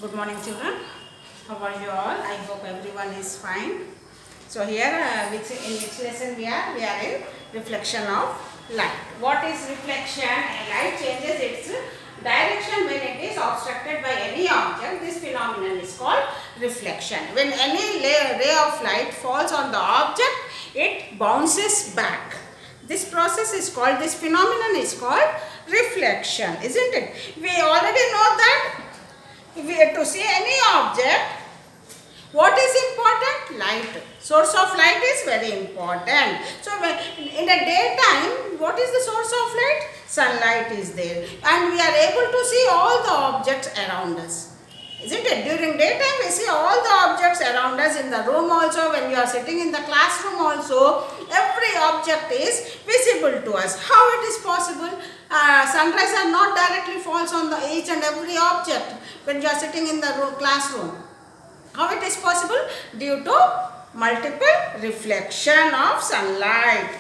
Good morning, children. How are you all? I hope everyone is fine. So here, in which lesson we are? We are in reflection of light. What is reflection? Light changes its direction when it is obstructed by any object. This phenomenon is called reflection. When any ray of light falls on the object, it bounces back. This process is called, this phenomenon is called reflection, isn't it? We already know that if we are to see any object, what is important? Light. Source of light is very important. So, in the daytime, what is the source of light? Sunlight is there. And we are able to see all the objects around us. Isn't it? During daytime, we see all the objects around us in the room also. When you are sitting in the classroom also, every object is visible to us. How it is possible? Sunrise are not directly falls on each and every object when you are sitting in the classroom. How it is possible? Due to multiple reflection of sunlight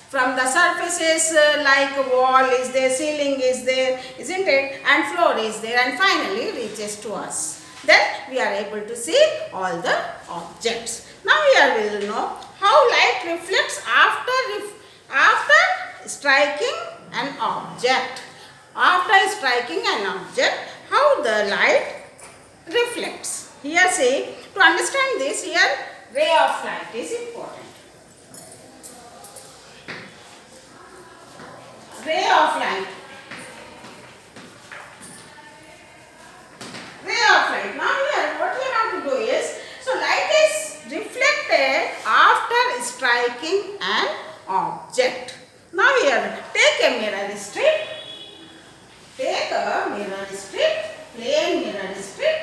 from the surfaces like wall is there, ceiling is there, isn't it? And floor is there, and finally reaches to us. Then we are able to see all the objects. Now here we will know how light reflects after striking an object. After striking an object, how the light reflects. Here say, to understand this, here ray of light is important. Ray of light. Ray of light. Now here what we have to do is, so light is reflected after striking an object. Now here take a mirror strip. Take a mirror strip, plain mirror strip.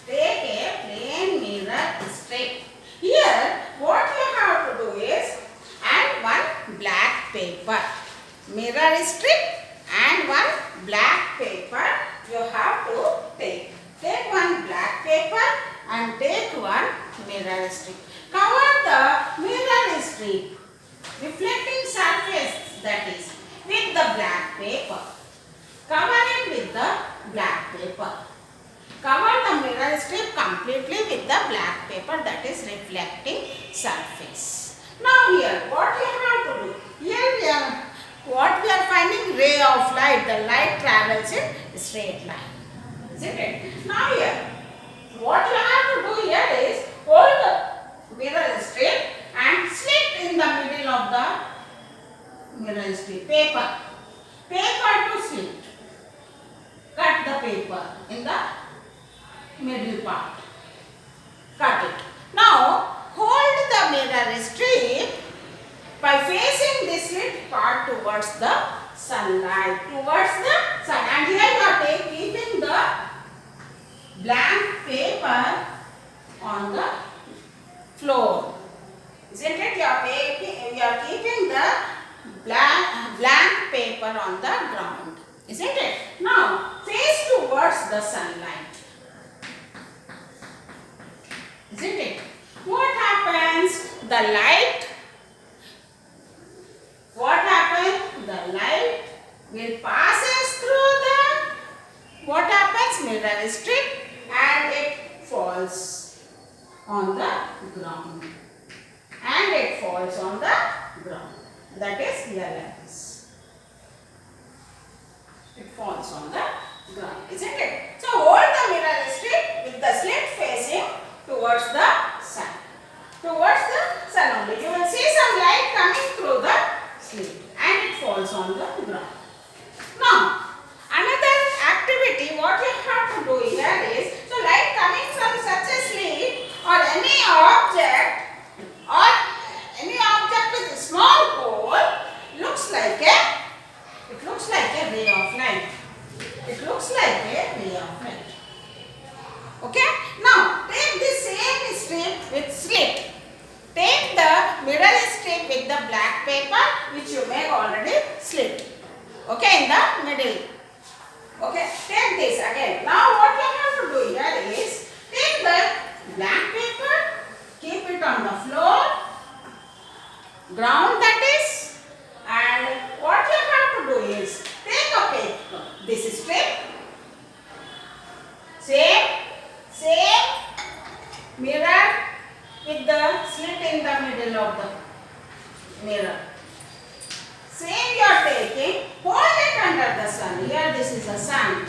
Take a plain mirror strip. Here what you have to do is, and one black paper. Mirror strip and one black paper you have to take. Take one black paper and take one mirror strip. Cover the mirror strip, reflecting surface, that is, with the black paper. Cover it with the black paper. Cover the mirror strip completely with the black paper, that is reflecting surface. Now here what you have to do? Here what we are finding? Ray of light. The light travels in straight line. Isn't it? Now here, what you have to do here is hold the mirror strip and slit in the middle of the mirror strip. Paper. Paper to slit. Cut the paper in the middle part. Cut it. Now hold the mirror strip by facing this slit part towards the sunlight, towards the sun. And here you are keeping the blank paper on the floor. Isn't it? You are keeping the blank paper on the ground. Isn't it? Now face towards the sunlight. Isn't it? What happens? The light. What happens? The light will passes through the, what happens? Mirror strip, and it falls on the ground. And it falls on the ground. That is here like this. It falls on the ground. Isn't it? So hold the mirror strip with the slit facing towards the sun. Towards the sun only. You will see some light coming through the slit and it falls on the ground. Now, another activity what you have to do here is, so light coming from such a slit or any object with a small hole looks like a ray of light. It looks like a ray of light. mirror with the slit in the middle of the mirror. Same you are taking, hold it under the sun. Here this is the sun.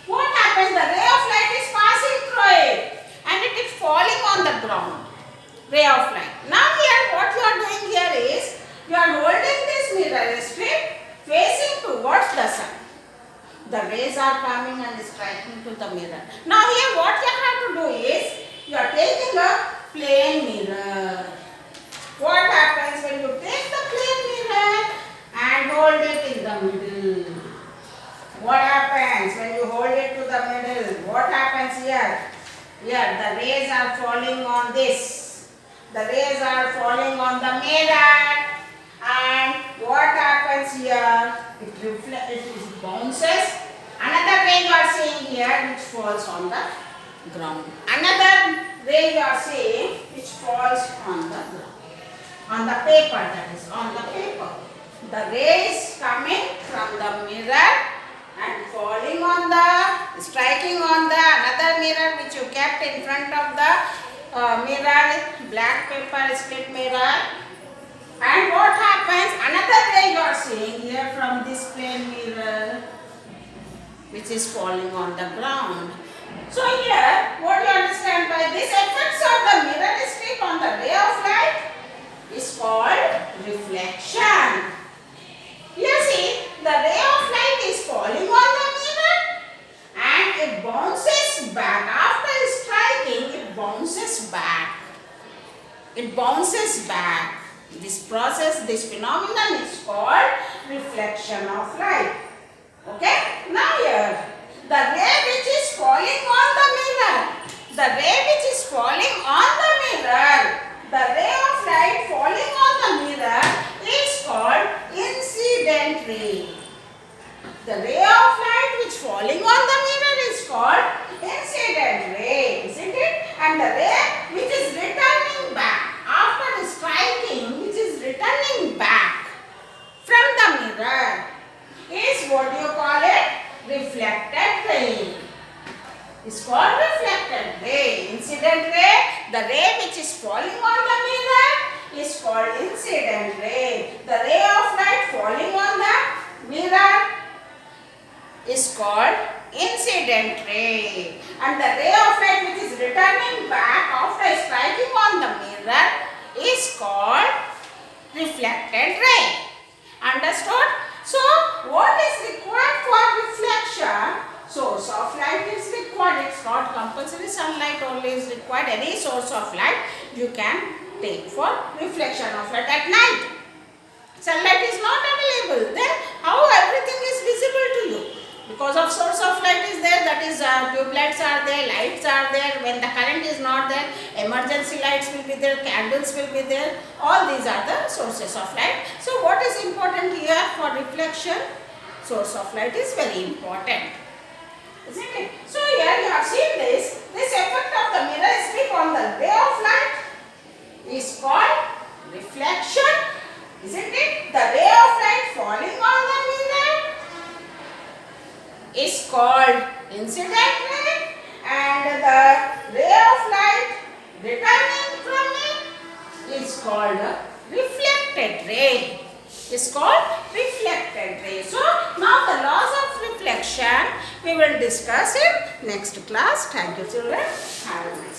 What happens? The ray of light is passing through it and it is falling on the ground. Ray of light. Now here what you are doing here is, you are holding this mirror strip facing towards the sun. The rays are coming and striking to the mirror. Now here what you have to do is, you are taking a plain mirror. What happens when you take the plain mirror and hold it in the middle? What happens when you hold it to the middle? What happens here? Here the rays are falling on this. The rays are falling on the mirror. And what happens here? It bounces. Another ray you are seeing here which falls on the ground. Another ray you are seeing which falls on the ground. On the paper, that is, on the paper. The rays coming from the mirror and falling on the, striking on the another mirror which you kept in front of the mirror, black paper split mirror. And what happens? Another ray you are seeing here from this plain mirror which is falling on the ground. So here, what you understand by this, effects of the mirror strip on the ray of light is called reflection. You see, the ray of light is falling on the mirror and it bounces back. After striking, it bounces back. It bounces back. This process, this phenomenon is called reflection of light. Okay? Now here, the ray which is falling on the mirror, the ray which is falling on the mirror, the ray of light falling on the mirror is called incident ray. The ray of light which falling on the mirror is called incident ray, isn't it? And the ray which is returning back after striking, which is returning back from the mirror, is what you call it? Reflected ray. It's called reflected ray. Incident ray, the ray which is falling on the mirror is called incident ray. The ray of light falling on the mirror is called incident ray. And the ray of light which is returning back after striking on the mirror is called reflected ray. Understood? So, what is required for reflection? Source of light is required. It's not compulsory sunlight only is required. Any source of light you can take for reflection of light at night. Sunlight is not available. Then how everything is visible to you? Because of source of light is there, that is tube lights are there, lights are there. When the current is not there, emergency lights will be there, candles will be there. All these are the sources of light. So what is important here for reflection? Source of light is very important, isn't it? So here you have seen this. This effect of the mirror strip on the ray of light is called reflection, isn't it? The ray of light falling on the mirror is called incident ray, and the ray of light returning from it is called a reflected ray. Is called reflected ray. So now the laws of reflection we will discuss in next class. Thank you children. Have a nice day.